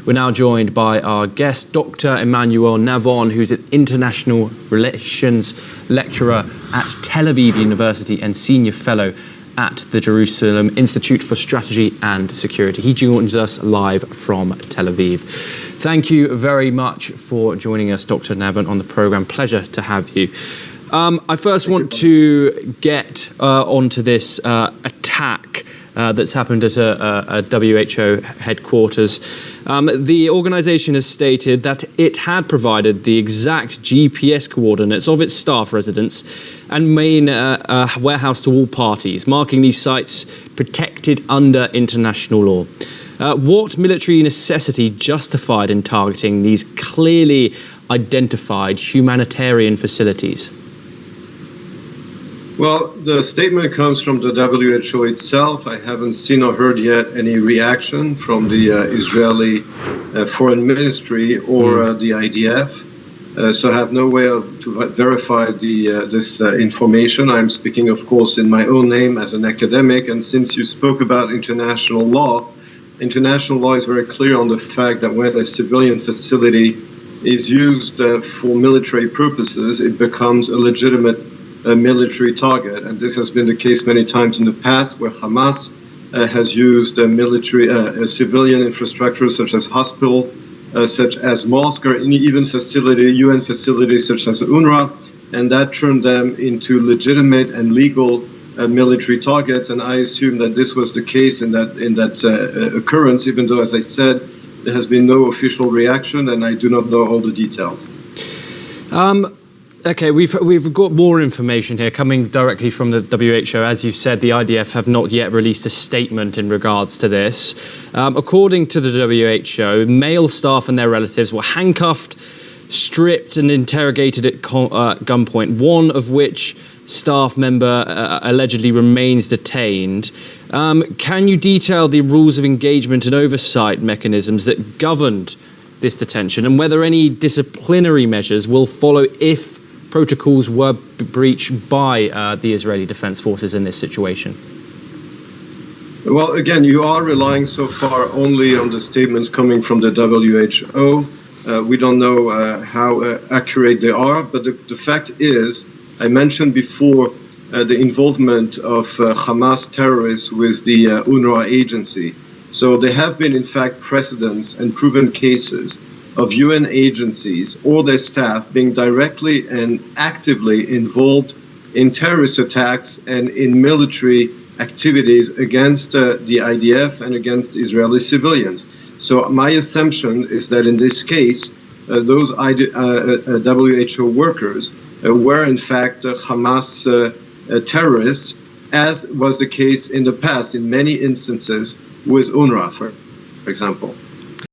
We're now joined by our guest, Dr. Emmanuel Navon, who's an international relations lecturer at Tel Aviv University and senior fellow at the Jerusalem Institute for Strategy and Security. He joins us live from Tel Aviv. Thank you very much for joining us, Dr. Navon, on the program. Pleasure to have you. I first want to get onto this attack that's happened at a WHO headquarters. The organization has stated that it had provided the exact GPS coordinates of its staff residence and main warehouse to all parties, marking these sites protected under international law. What military necessity justified in targeting these clearly identified humanitarian facilities? Well, the statement comes from the WHO itself. I haven't seen or heard yet any reaction from the Israeli Foreign Ministry or the IDF. So I have no way to verify this information. I'm speaking, of course, in my own name as an academic. And since you spoke about international law is very clear on the fact that when a civilian facility is used for military purposes, it becomes a legitimate military target, and this has been the case many times in the past, where Hamas has used civilian infrastructure such as hospital, such as mosque, or even UN facilities such as UNRWA, and that turned them into legitimate and legal military targets. And I assume that this was the case in that occurrence, even though, as I said, there has been no official reaction, and I do not know all the details. Okay, we've got more information here coming directly from the WHO. As you've said, the IDF have not yet released a statement in regards to this. According to the WHO, male staff and their relatives were handcuffed, stripped and interrogated at gunpoint, one of which staff member allegedly remains detained. Can you detail the rules of engagement and oversight mechanisms that governed this detention, and whether any disciplinary measures will follow if protocols were breached by the Israeli Defense Forces in this situation? Well, again, you are relying so far only on the statements coming from the WHO. We don't know how accurate they are, but the fact is, I mentioned before the involvement of Hamas terrorists with the UNRWA agency. So there have been, in fact, precedents and proven cases of UN agencies or their staff being directly and actively involved in terrorist attacks and in military activities against the IDF and against Israeli civilians. So my assumption is that in this case, those WHO workers were in fact Hamas terrorists, as was the case in the past in many instances with UNRWA, for example.